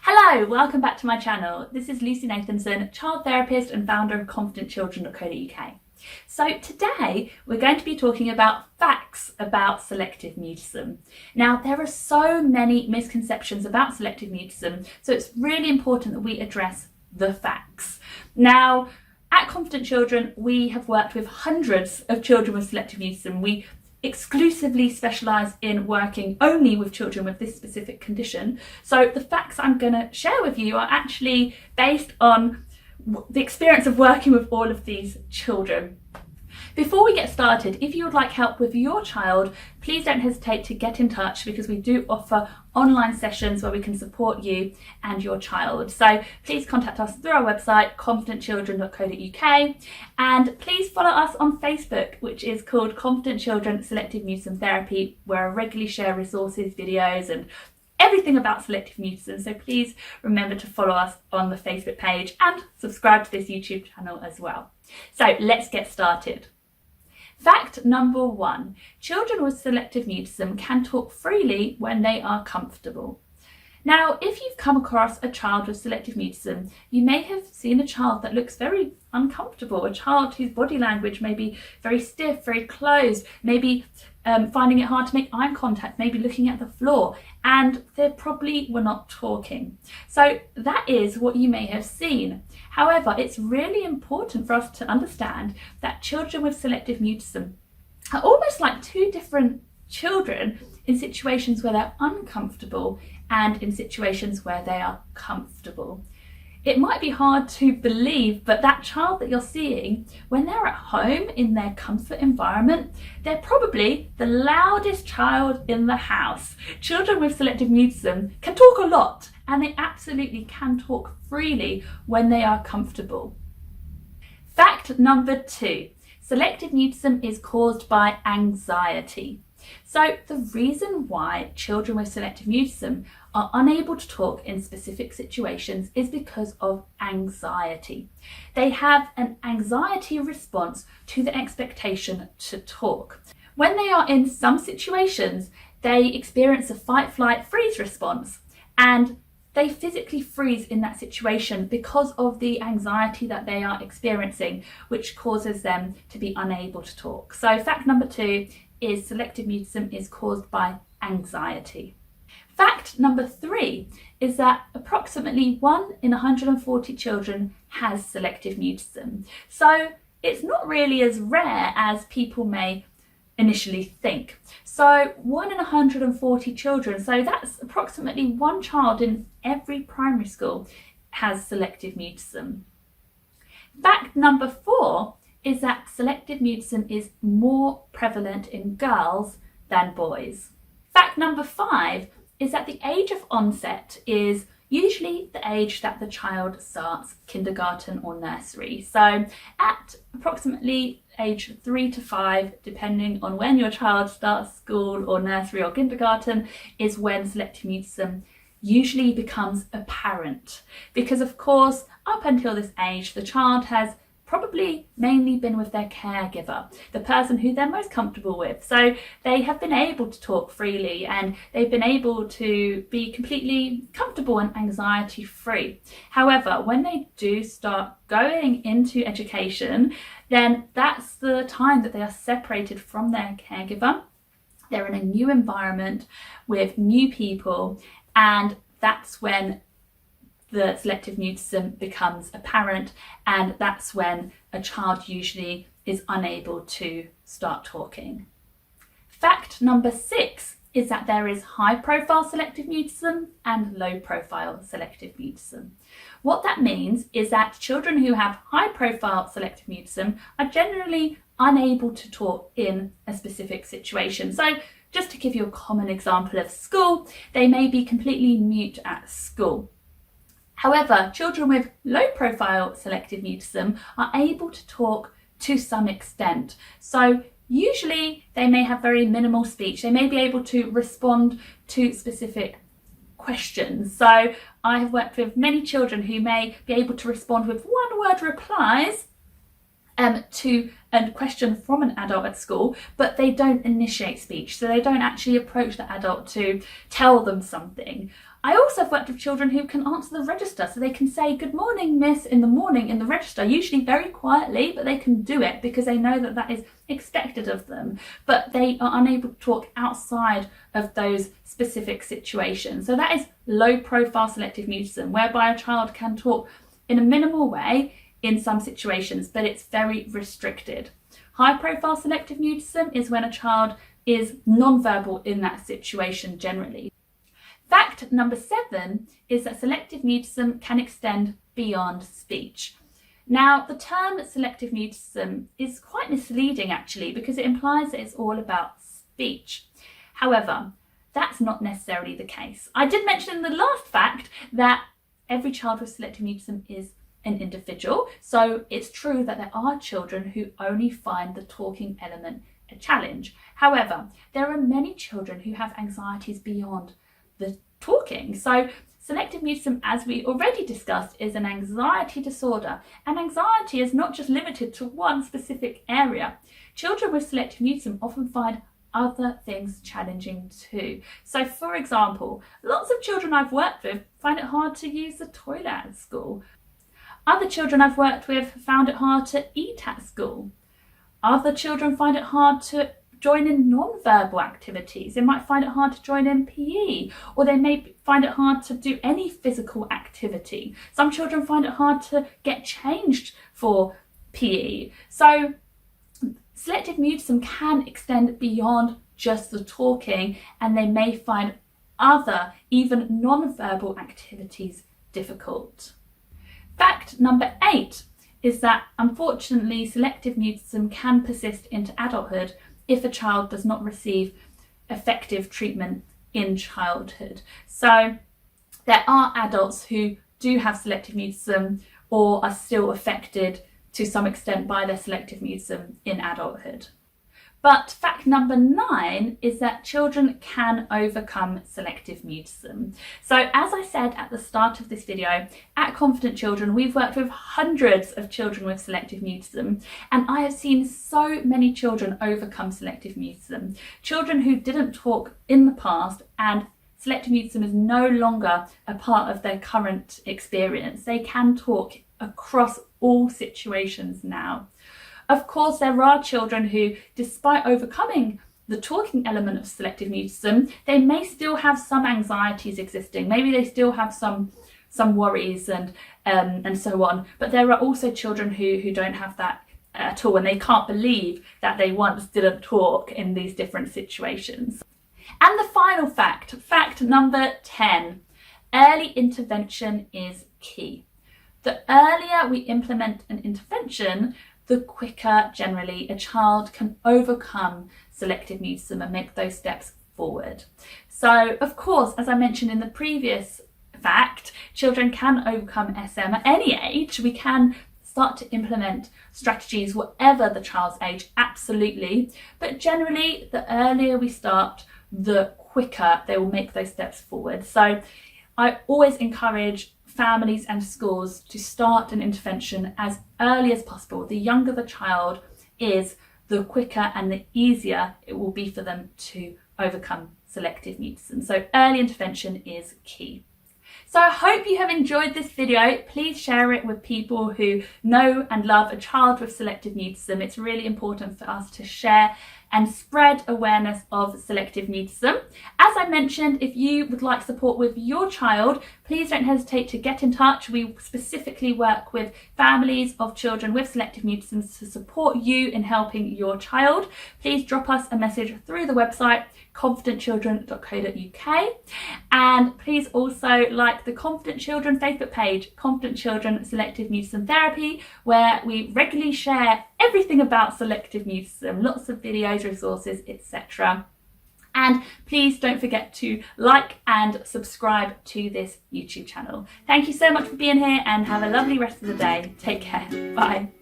Hello, welcome back to my channel. This is Lucy Nathanson, child therapist and founder of ConfidentChildren.co.uk. So today we're going to be talking about facts about selective mutism. Now there are so many misconceptions about selective mutism, so it's really important that we address the facts. Now at Confident Children we have worked with hundreds of children with selective mutism. We exclusively specialise in working only with children with this specific condition. So the facts I'm going to share with you are actually based on the experience of working with all of these children. Before we get started, if you would like help with your child, please don't hesitate to get in touch because we do offer online sessions where we can support you and your child. So please contact us through our website, ConfidentChildren.co.uk, and please follow us on Facebook, which is called Confident Children Selective Mutism Therapy, where I regularly share resources, videos and everything about selective mutism. So please remember to follow us on the Facebook page and subscribe to this YouTube channel as well. So let's get started. Fact number 1, children with selective mutism can talk freely when they are comfortable. Now, if you've come across a child with selective mutism, you may have seen a child that looks very uncomfortable, a child whose body language may be very stiff, very closed, maybe finding it hard to make eye contact, maybe looking at the floor, and they probably were not talking. So that is what you may have seen. However, it's really important for us to understand that children with selective mutism are almost like two different children in situations where they're uncomfortable and in situations where they are comfortable. It might be hard to believe, but that child that you're seeing, when they're at home in their comfort environment, they're probably the loudest child in the house. Children with selective mutism can talk a lot, and they absolutely can talk freely when they are comfortable. Fact number 2, selective mutism is caused by anxiety. So the reason why children with selective mutism are unable to talk in specific situations is because of anxiety. They have an anxiety response to the expectation to talk. When they are in some situations, they experience a fight, flight, freeze response, and they physically freeze in that situation because of the anxiety that they are experiencing, which causes them to be unable to talk. So fact number 2 is selective mutism is caused by anxiety. Fact number 3 is that approximately 1 in 140 children has selective mutism. So it's not really as rare as people may initially think. So 1 in 140 children, so that's approximately 1 child in every primary school has selective mutism. Fact number 4 is that selective mutism is more prevalent in girls than boys. Fact number 5 is that the age of onset is usually the age that the child starts kindergarten or nursery. So at approximately age 3 to 5, depending on when your child starts school or nursery or kindergarten, is when selective mutism usually becomes apparent. Because of course, up until this age, the child has probably mainly been with their caregiver, the person who they're most comfortable with. So they have been able to talk freely and they've been able to be completely comfortable and anxiety free. However, when they do start going into education, then that's the time that they are separated from their caregiver. They're in a new environment with new people, and that's when the selective mutism becomes apparent, and that's when a child usually is unable to start talking. Fact number 6 is that there is high profile selective mutism and low profile selective mutism. What that means is that children who have high profile selective mutism are generally unable to talk in a specific situation. So just to give you a common example of school, they may be completely mute at school. However, children with low profile selective mutism are able to talk to some extent. So usually they may have very minimal speech. They may be able to respond to specific questions. So I have worked with many children who may be able to respond with one-word replies to a question from an adult at school, but they don't initiate speech. So they don't actually approach the adult to tell them something. I also have worked with children who can answer the register, so they can say "Good morning, miss" in the morning in the register, usually very quietly, but they can do it because they know that that is expected of them, but they are unable to talk outside of those specific situations. So that is low profile selective mutism, whereby a child can talk in a minimal way in some situations, but it's very restricted. High profile selective mutism is when a child is non-verbal in that situation generally. Fact number 7 is that selective mutism can extend beyond speech. Now, the term selective mutism is quite misleading actually, because it implies that it's all about speech. However, that's not necessarily the case. I did mention in the last fact that every child with selective mutism is an individual, so it's true that there are children who only find the talking element a challenge. However, there are many children who have anxieties beyond the talking. So selective mutism, as we already discussed, is an anxiety disorder, and anxiety is not just limited to one specific area. Children with selective mutism often find other things challenging too. So for example, lots of children I've worked with find it hard to use the toilet at school. Other children I've worked with found it hard to eat at school. Other children find it hard to join in non-verbal activities. They might find it hard to join in PE, or they may find it hard to do any physical activity. Some children find it hard to get changed for PE. So selective mutism can extend beyond just the talking, and they may find other, even non-verbal activities difficult. Fact number 8 is that unfortunately selective mutism can persist into adulthood if a child does not receive effective treatment in childhood. So there are adults who do have selective mutism or are still affected to some extent by their selective mutism in adulthood. But fact number 9 is that children can overcome selective mutism. So as I said at the start of this video, at Confident Children, we've worked with hundreds of children with selective mutism, and I have seen so many children overcome selective mutism. Children who didn't talk in the past, and selective mutism is no longer a part of their current experience. They can talk across all situations now. Of course, there are children who, despite overcoming the talking element of selective mutism, they may still have some anxieties existing. Maybe they still have some worries and so on. But there are also children who don't have that at all, and they can't believe that they once didn't talk in these different situations. And the final fact, fact number 10, early intervention is key. The earlier we implement an intervention, the quicker generally a child can overcome selective mutism and make those steps forward. So of course, as I mentioned in the previous fact, children can overcome SM at any age. We can start to implement strategies whatever the child's age, absolutely, but generally the earlier we start, the quicker they will make those steps forward. So I always encourage families and schools to start an intervention as early as possible. The younger the child is, the quicker and the easier it will be for them to overcome selective mutism. So early intervention is key. So I hope you have enjoyed this video. Please share it with people who know and love a child with selective mutism. It's really important for us to share and spread awareness of selective mutism. As I mentioned, if you would like support with your child, please don't hesitate to get in touch. We specifically work with families of children with selective mutism to support you in helping your child. Please drop us a message through the website confidentchildren.co.uk, and please also like the Confident Children Facebook page, Confident Children Selective Mutism Therapy, where we regularly share everything about selective mutism, lots of videos, resources, etc. And please don't forget to like and subscribe to this YouTube channel. Thank you so much for being here, and have a lovely rest of the day. Take care. Bye.